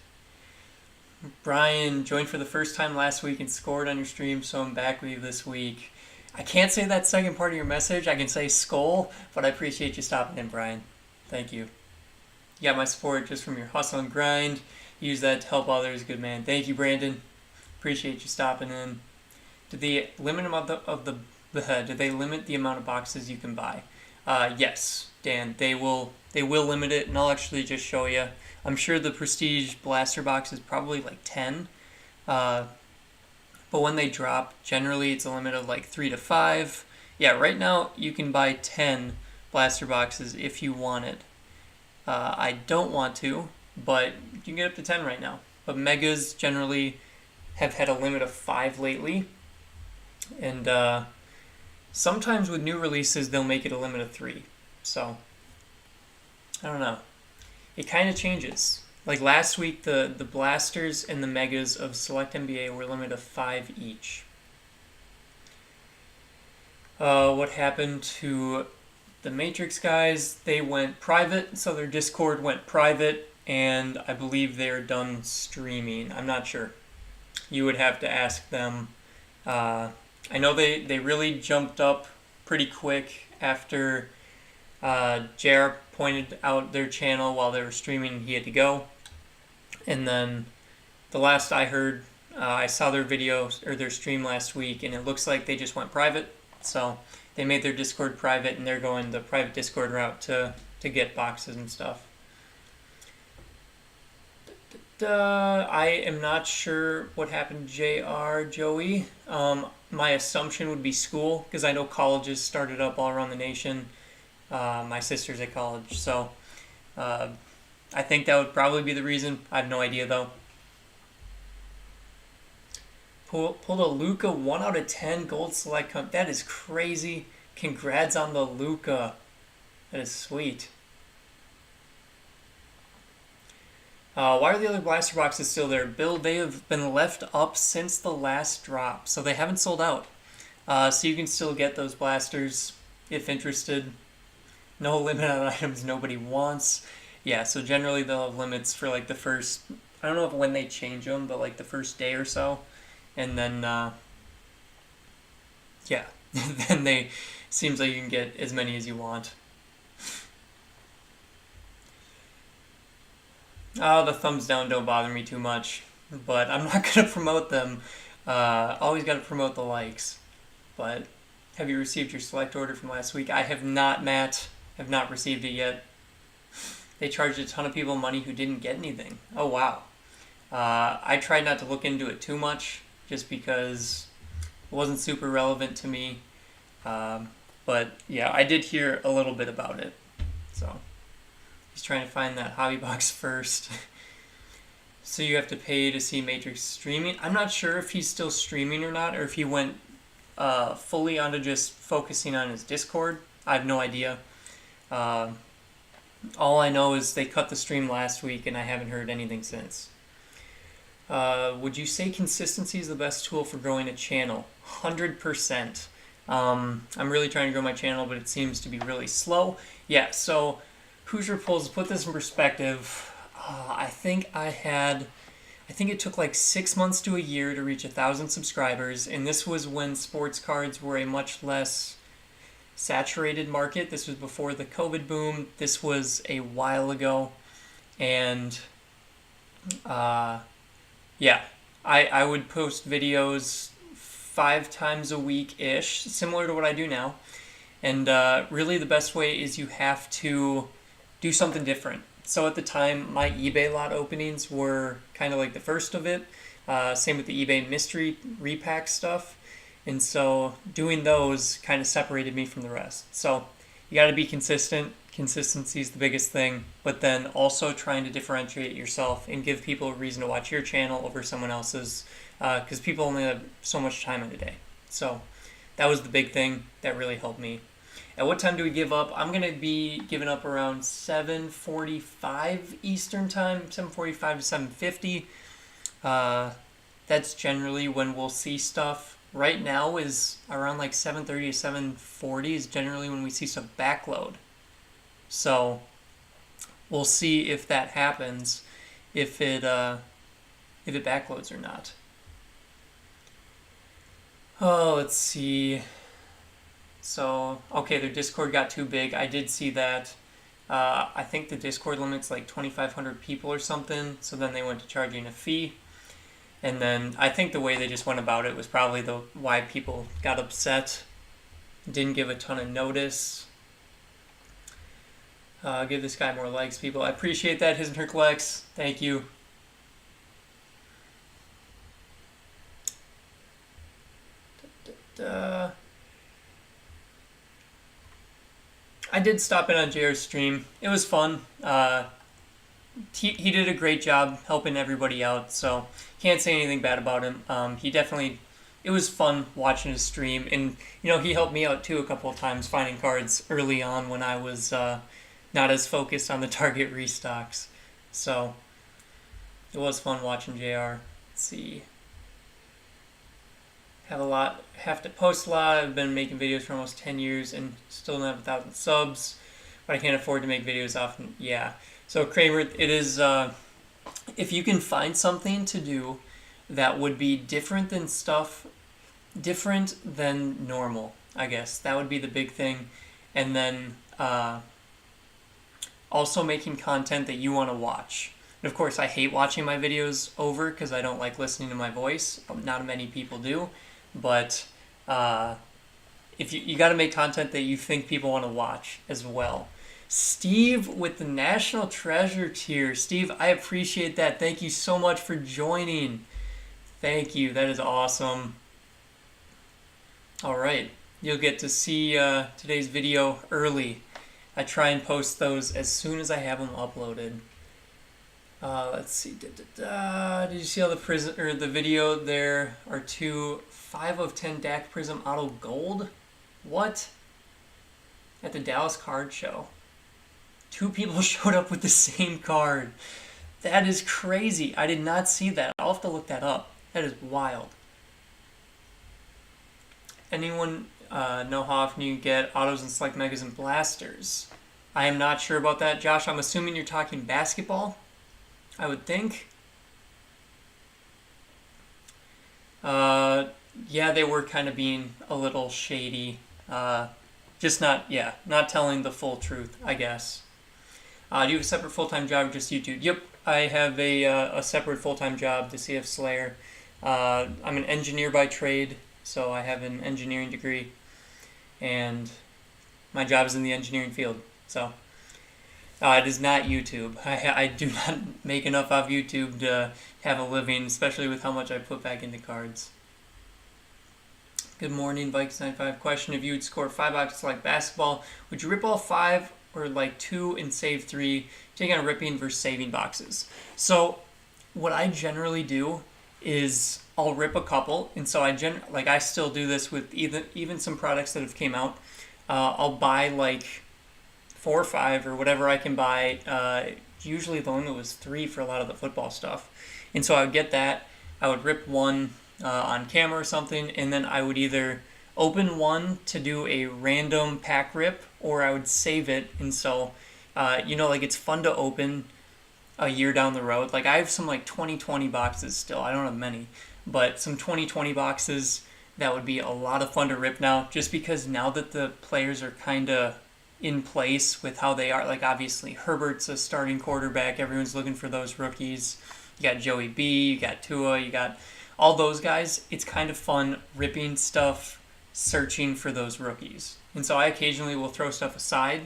A: Brian joined for the first time last week and scored on your stream, so I'm back with you this week. I can't say that second part of your message. I can say skull, but I appreciate you stopping in, Brian. Thank you. You got my support just from your hustle and grind. Use that to help others. Good man. Thank you, Brandon. Appreciate you stopping in. Did they limit did they limit the amount of boxes you can buy? Yes, Dan. They will limit it, and I'll actually just show you. I'm sure the Prestige Blaster box is probably like 10. But when they drop, generally it's a limit of like 3 to 5. Yeah, right now you can buy 10 blaster boxes if you want it. I don't want to, but you can get up to 10 right now. But Megas generally have had a limit of 5 lately. And sometimes with new releases, they'll make it a limit of 3. So, I don't know. It kind of changes. Like last week, the blasters and the megas of Select NBA were limited to 5 each. What happened to the Matrix guys? They went private, so their Discord went private, and I believe they're done streaming. I'm not sure. You would have to ask them. I know they really jumped up pretty quick after JR pointed out their channel while they were streaming. He had to go. And then the last I heard, I saw their video or their stream last week, and it looks like they just went private. So they made their Discord private, and they're going the private Discord route to get boxes and stuff. I am not sure what happened to JR, Joey. My assumption would be school, because I know colleges started up all around the nation. My sister's at college, so I think that would probably be the reason. I have no idea, though. Pulled a Luka 1 out of 10 gold select. That is crazy. Congrats on the Luka. That is sweet. Why are the other blaster boxes still there? Bill, they have been left up since the last drop, so they haven't sold out. So you can still get those blasters if interested. No limit on items nobody wants. Yeah, so generally they'll have limits for like the first, I don't know if when they change them, but like the first day or so. And then, yeah, then seems like you can get as many as you want. The thumbs down don't bother me too much, but I'm not going to promote them. Always got to promote the likes. But have you received your select order from last week? I have not, Matt. Have not received it yet. They charged a ton of people money who didn't get anything. Oh, wow. I tried not to look into it too much just because it wasn't super relevant to me. But yeah, I did hear a little bit about it. So he's trying to find that hobby box first. So you have to pay to see Matrix streaming. I'm not sure if he's still streaming or not, or if he went fully onto just focusing on his Discord. I have no idea. All I know is they cut the stream last week, and I haven't heard anything since. Would you say consistency is the best tool for growing a channel? 100%. I'm really trying to grow my channel, but it seems to be really slow. Yeah, so Hoosier Pulls, to put this in perspective, I think it took like 6 months to a year to reach 1,000 subscribers, and this was when sports cards were a much less saturated market. This was before the COVID boom. This was a while ago, and yeah, I would post videos 5 times a week-ish, similar to what I do now. And really the best way is you have to do something different. So at the time, my eBay lot openings were kind of like the first of it. Same with the eBay mystery repack stuff. And so doing those kind of separated me from the rest. So you got to be consistent, Consistency is the biggest thing, but then also trying to differentiate yourself and give people a reason to watch your channel over someone else's, because people only have so much time in a day. So that was the big thing that really helped me. At what time do we give up? I'm going to be giving up around 7:45 Eastern time, 7:45 to 7:50. That's generally when we'll see stuff. Right now is around like 7:30 to 7:40 is generally when we see some backload. So we'll see if that happens, if it backloads or not. Oh, let's see. So, okay, their Discord got too big. I did see that. I think the Discord limit's like 2,500 people or something. So then they went to charging a fee. And then I think the way they just went about it was probably why people got upset. Didn't give a ton of notice. Give this guy more likes, people. I appreciate that, His and Her Collects. Thank you. I did stop in on JR's stream. It was fun. He did a great job helping everybody out, so can't say anything bad about him. It was fun watching his stream, and he helped me out too a couple of times finding cards early on when I was not as focused on the target restocks. So it was fun watching JR. Let's see. Have to post a lot. I've been making videos for almost 10 years and still don't have 1,000 subs, but I can't afford to make videos often. Yeah. So Kramer, it is, if you can find something to do that would be different than normal, I guess. That would be the big thing. And then also making content that you want to watch. And of course, I hate watching my videos over because I don't like listening to my voice. Not many people do. But if you got to make content that you think people want to watch as well. Steve with the National Treasure tier. Steve, I appreciate that. Thank you so much for joining. Thank you. That is awesome. All right. You'll get to see today's video early. I try and post those as soon as I have them uploaded. Let's see. Did you see all the video? There are 2 5 of 10 DAC Prism Auto Gold. What? At the Dallas Card Show. 2 people showed up with the same card. That is crazy. I did not see that. I'll have to look that up. That is wild. Anyone know how often you get autos and select megas and blasters? I am not sure about that, Josh. I'm assuming you're talking basketball, I would think. Yeah, they were kind of being a little shady. Just not telling the full truth, I guess. Do you have a separate full-time job or just YouTube? Yep, I have a separate full-time job, the CF Slayer. I'm an engineer by trade, so I have an engineering degree, and my job is in the engineering field. So it is not YouTube. I do not make enough off YouTube to have a living, especially with how much I put back into cards. Good morning, Vikes95. Question: if you would score 5 boxes like basketball, would you rip all 5 or like 2 and save 3? Take on ripping versus saving boxes. So what I generally do is I'll rip a couple, and so I still do this with even some products that have came out. I'll buy like 4 or 5 or whatever I can buy. Usually the limit was 3 for a lot of the football stuff, and so I would get that. I would rip one on camera or something, and then I would either open one to do a random pack rip, or I would save it. And so, like it's fun to open a year down the road. Like I have some like 2020 boxes still. I don't have many, but some 2020 boxes that would be a lot of fun to rip now, just because now that the players are kind of in place with how they are. Like obviously Herbert's a starting quarterback. Everyone's looking for those rookies. You got Joey B, you got Tua, you got all those guys. It's kind of fun ripping stuff, searching for those rookies. And so I occasionally will throw stuff aside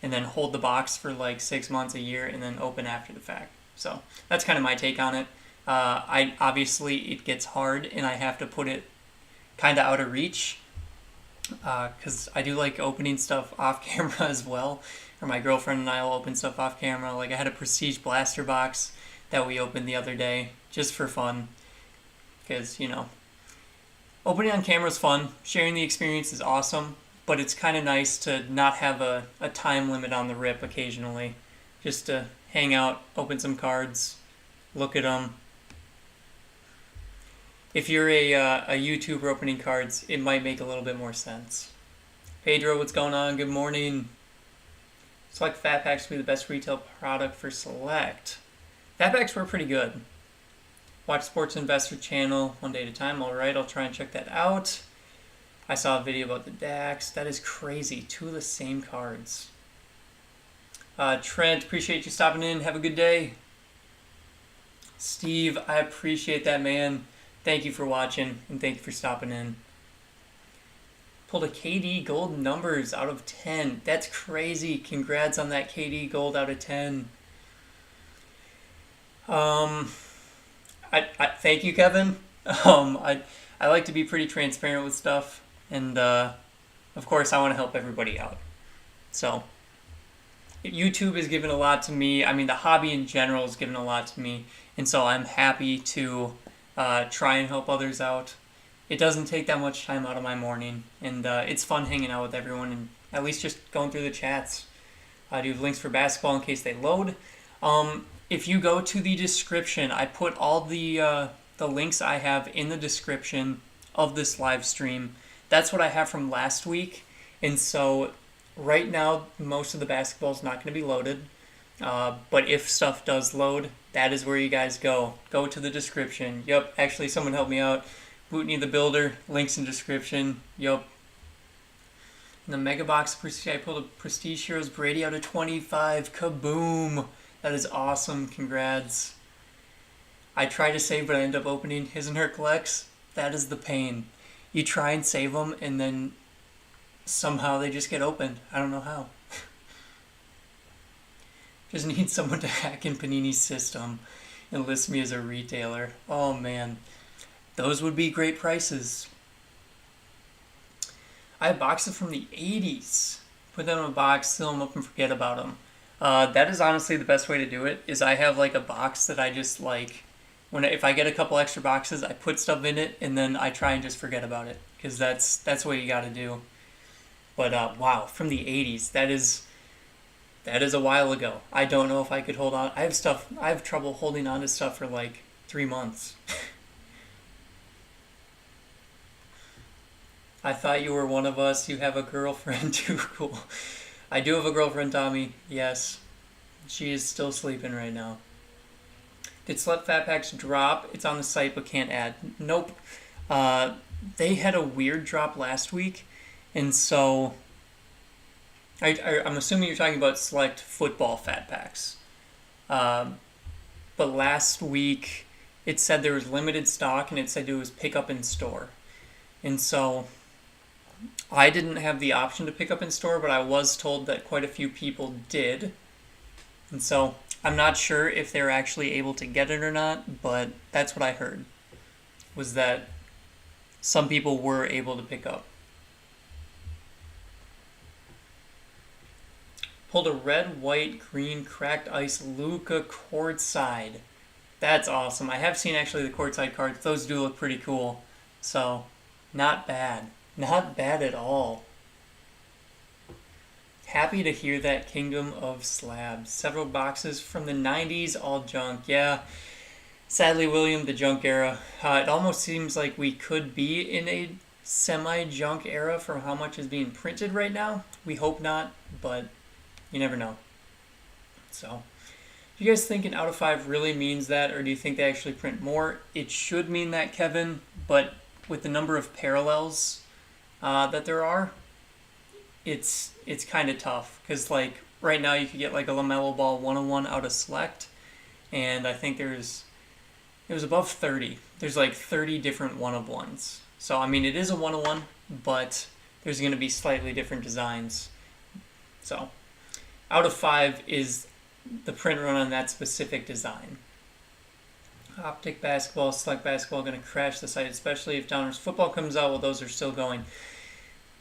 A: and then hold the box for like 6 months, a year, and then open after the fact. So that's kind of my take on it. Obviously it gets hard, and I have to put it kind of out of reach because I do like opening stuff off camera as well. or my girlfriend and I will open stuff off camera. Like I had a Prestige blaster box that we opened the other day just for fun. Because, opening on camera is fun. Sharing the experience is awesome. But it's kind of nice to not have a time limit on the rip occasionally. Just to hang out, open some cards, look at them. If you're a YouTuber opening cards, it might make a little bit more sense. Pedro, what's going on? Good morning. Select Fat Packs to be the best retail product for Select. Fat Packs were pretty good. Watch Sports Investor channel one day at a time. All right, I'll try and check that out. I saw a video about the DAX. That is crazy. 2 of the same cards. Trent, appreciate you stopping in. Have a good day. Steve, I appreciate that, man. Thank you for watching, and thank you for stopping in. Pulled a KD gold numbers out of 10. That's crazy. Congrats on that KD gold out of 10. I thank you, Kevin. I like to be pretty transparent with stuff, and of course I want to help everybody out. So YouTube has given a lot to me. I mean, the hobby in general has given a lot to me, and so I'm happy to try and help others out. It doesn't take that much time out of my morning, and it's fun hanging out with everyone and at least just going through the chats. I do have links for basketball in case they load. If you go to the description, I put all the links I have in the description of this live stream. That's what I have from last week, and so right now most of the basketball is not going to be loaded. But if stuff does load, that is where you guys go. Go to the description. Yep, actually someone helped me out. Bootney the Builder, links in description. Yep. In the Mega Box Prestige, I pulled a Prestige Heroes Brady out of 25. Kaboom! That is awesome. Congrats. I try to save, but I end up opening his and her collects. That is the pain. You try and save them, and then somehow they just get opened. I don't know how. Just need someone to hack in Panini's system and list me as a retailer. Oh, man. Those would be great prices. I have boxes from the 80s. Put them in a box, seal them up, and forget about them. That is honestly the best way to do it, is I have like a box that I just like, if I get a couple extra boxes, I put stuff in it, and then I try and just forget about it, because that's what you gotta do. But wow, from the 80s, that is a while ago. I don't know if I could hold on. I have trouble holding on to stuff for like 3 months. I thought you were one of us. You have a girlfriend too. Cool. I do have a girlfriend, Tommy. Yes. She is still sleeping right now. Did Select Fat Packs drop? It's on the site but can't add. Nope. They had a weird drop last week, and so I'm assuming you're talking about Select Football Fat Packs. But last week it said there was limited stock, and it said it was pick up in store. And so I didn't have the option to pick up in store, but I was told that quite a few people did. And so I'm not sure if they're actually able to get it or not, but that's what I heard, was that some people were able to pick up. Pulled a red, white, green, cracked ice Luka courtside. That's awesome. I have seen actually the courtside cards. Those do look pretty cool. So, not bad. Not bad at all. Happy to hear that, Kingdom of Slabs. Several boxes from the 90s, all junk. Yeah, sadly, William, the junk era. It almost seems like we could be in a semi-junk era for how much is being printed right now. We hope not, but you never know. So, do you guys think an out of 5 really means that, or do you think they actually print more? It should mean that, Kevin, but with the number of parallels that there are, it's kind of tough, because like right now you could get like a LaMelo Ball 101 out of Select, and I think it was above 30. There's like 30 different 1-of-1s. So I mean, it is a 1-of-1, but there's going to be slightly different designs. So out of 5 is the print run on that specific design. Optic Basketball, Select Basketball going to crash the site, especially if Downers Football comes out. Well, those are still going.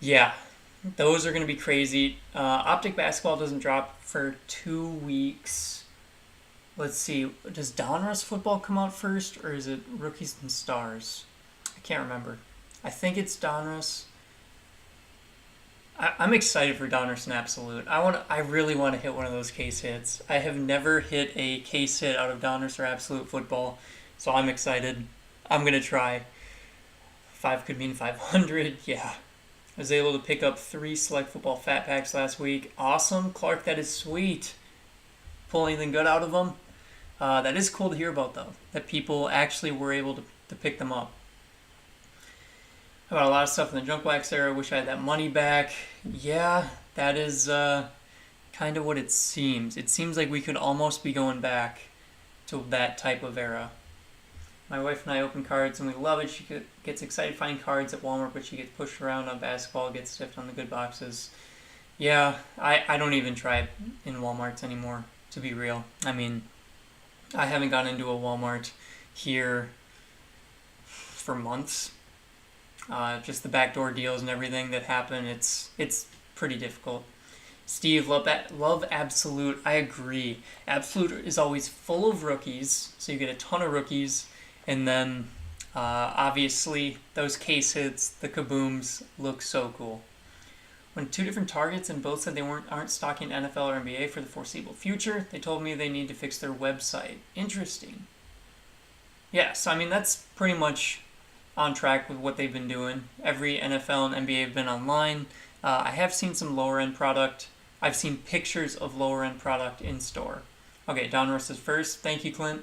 A: Yeah, Those are going to be crazy. Optic basketball doesn't drop for 2 weeks. Let's see. Does Donruss football come out first, or is it Rookies and Stars? I can't remember. I think it's Donruss. I'm excited for Donruss and Absolute. I really want to hit one of those case hits. I have never hit a case hit out of Donruss or Absolute football, so I'm excited. I'm gonna try. 5 could mean 500. Yeah. I was able to pick up 3 Select Football Fat Packs last week. Awesome, Clark. That is sweet. Pull anything good out of them? That is cool to hear about, though. That people actually were able to pick them up. About a lot of stuff in the junk wax era. Wish I had that money back. Yeah, that is kind of what it seems. It seems like we could almost be going back to that type of era. My wife and I open cards and we love it. She gets excited finding cards at Walmart, but she gets pushed around on basketball, gets stiffed on the good boxes. Yeah, I don't even try it in Walmarts anymore, to be real. I mean, I haven't gone into a Walmart here for months. Just the backdoor deals and everything that happen, it's pretty difficult. Steve, love Absolute. I agree. Absolute is always full of rookies, so you get a ton of rookies, and then obviously those case hits, the kabooms, look so cool. When 2 different targets and both said they aren't stocking NFL or NBA for the foreseeable future, they told me they need to fix their website. Interesting. Yeah, so I mean that's pretty much on track with what they've been doing. Every NFL and NBA have been online. I have seen some lower end product. I've seen pictures of lower end product in store. Okay, Donruss is first. Thank you, Clint.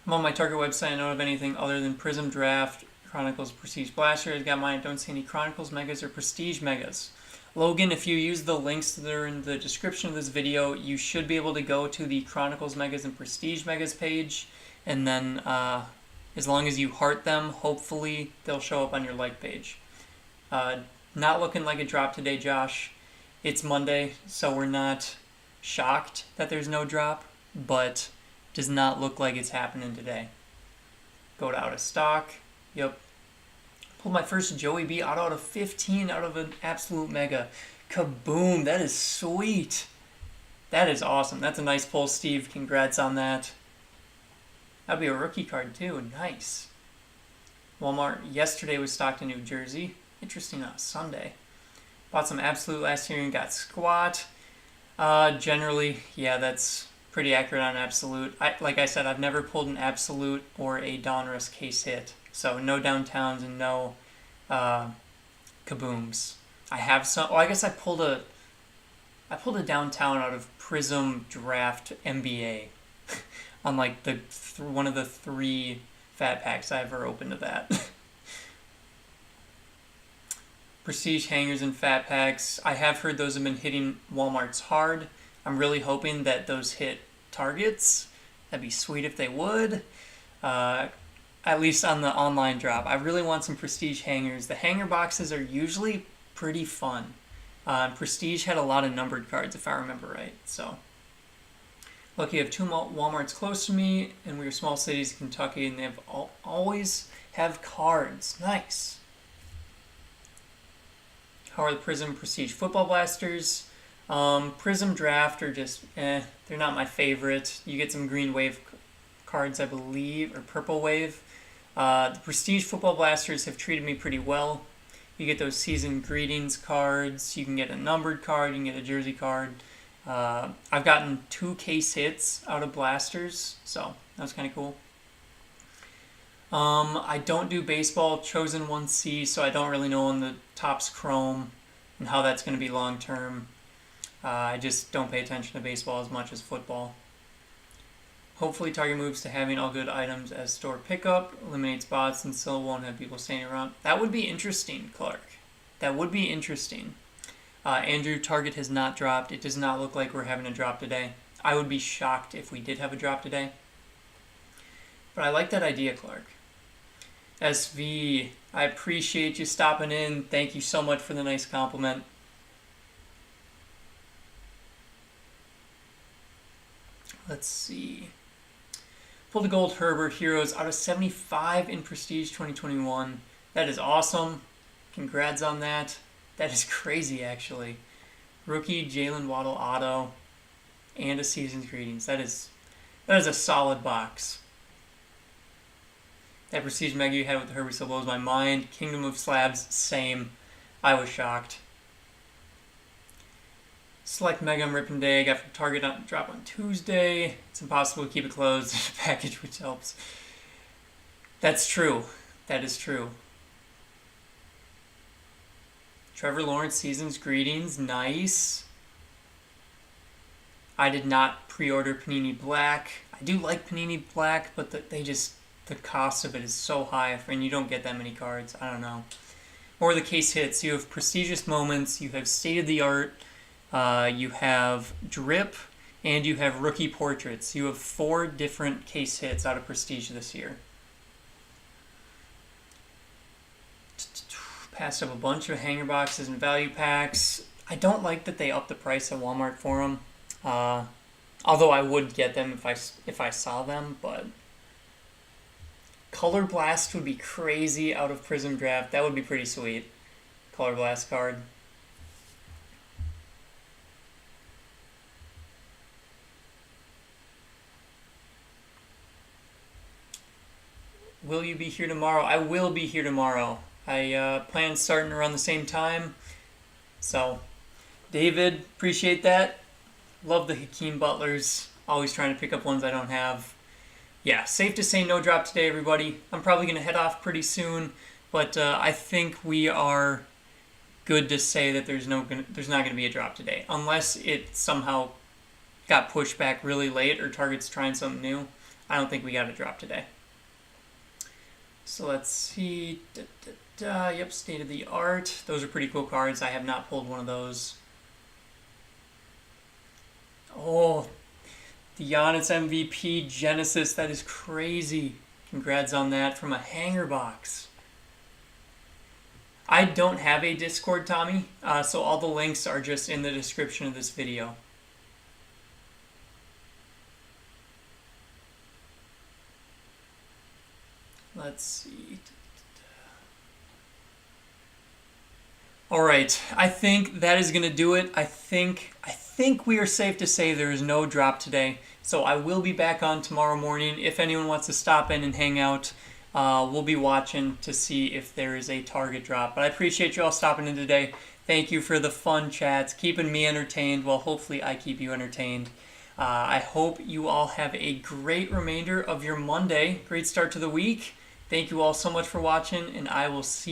A: I'm on my Target website. I don't have anything other than Prism Draft, Chronicles, Prestige Blaster. I've got mine. I don't see any Chronicles Megas or Prestige Megas. Logan, if you use the links that are in the description of this video, you should be able to go to the Chronicles Megas and Prestige Megas page, and then as long as you heart them, hopefully they'll show up on your like page. Not looking like a drop today, Josh. It's Monday, so we're not shocked that there's no drop, but does not look like it's happening today. Go to out of stock. Yep. Pulled my first Joey B out of 15 out of an Absolute Mega. Kaboom! That is sweet. That is awesome. That's a nice pull, Steve. Congrats on that. That'd be a rookie card too. Nice. Walmart yesterday was stocked in New Jersey. Interesting on a Sunday. Bought some Absolute last year and got Squat. Generally, yeah, that's pretty accurate on Absolute. Like I said, I've never pulled an Absolute or a Donruss case hit. So no downtowns and no kabooms. I have some. Oh, I guess I pulled a downtown out of Prism Draft NBA on like the one of the 3 fat packs I ever opened of that. Prestige hangers and fat packs. I have heard those have been hitting Walmart's hard. I'm really hoping that those hit Targets. That'd be sweet if they would. At least on the online drop. I really want some Prestige hangers. The hanger boxes are usually pretty fun. Prestige had a lot of numbered cards, if I remember right. So, lucky I have 2 Walmarts close to me, and we're small cities in Kentucky, and they have always have cards. Nice. How are the Prism Prestige Football Blasters? Prism Draft are just, they're not my favorite. You get some green wave cards, I believe, or purple wave. The Prestige Football Blasters have treated me pretty well. You get those season greetings cards. You can get a numbered card. You can get a jersey card. I've gotten 2 case hits out of blasters, so that was kind of cool. I don't do baseball, chosen 1C, so I don't really know on the Topps Chrome and how that's going to be long term. I just don't pay attention to baseball as much as football. Hopefully Target moves to having all good items as store pickup, eliminates bots, and still won't have people standing around. That would be interesting, Clark. That would be interesting. Andrew, Target has not dropped. It does not look like we're having a drop today. I would be shocked if we did have a drop today. But I like that idea, Clark. SV, I appreciate you stopping in. Thank you so much for the nice compliment. Let's see. Pulled a gold Herbert Heroes out of 75 in Prestige 2021. That is awesome. Congrats on that. That is crazy, actually. Rookie Jalen Waddle auto and a season's greetings. That is a solid box. That Prestige Mega you had with Herbert still blows my mind. Kingdom of Slabs, same. I was shocked. Select Mega on Ripping Day. I got from Target drop on Tuesday. It's impossible to keep it closed in a package, which helps. That's true. That is true. Trevor Lawrence season's greetings. Nice. I did not pre-order Panini Black. I do like Panini Black, but the cost of it is so high, and you don't get that many cards. I don't know. Or the case hits. You have Prestigious Moments, you have State of the Art, you have Drip, and you have Rookie Portraits. You have 4 different case hits out of Prestige this year. Passed up a bunch of hanger boxes and value packs. I don't like that they upped the price at Walmart for them. Although I would get them if I saw them, but Color Blast would be crazy out of Prism Draft. That would be pretty sweet. Color Blast card. Will you be here tomorrow? I will be here tomorrow. I plan starting around the same time. So, David, appreciate that. Love the Hakeem Butlers. Always trying to pick up ones I don't have. Yeah, safe to say no drop today, everybody. I'm probably going to head off pretty soon, but I think we are good to say that there's not going to be a drop today, unless it somehow got pushed back really late or Target's trying something new. I don't think we got a drop today. So let's see. Yep, State of the Art. Those are pretty cool cards. I have not pulled one of those. Oh, the Giannis MVP Genesis. That is crazy. Congrats on that from a hanger box. I don't have a Discord, Tommy, so all the links are just in the description of this video. Let's see. All right, I think that is going to do it. I think we are safe to say there is no drop today. So I will be back on tomorrow morning. If anyone wants to stop in and hang out, we'll be watching to see if there is a Target drop. But I appreciate you all stopping in today. Thank you for the fun chats, keeping me entertained. Well, hopefully I keep you entertained. I hope you all have a great remainder of your Monday. Great start to the week. Thank you all so much for watching, and I will see you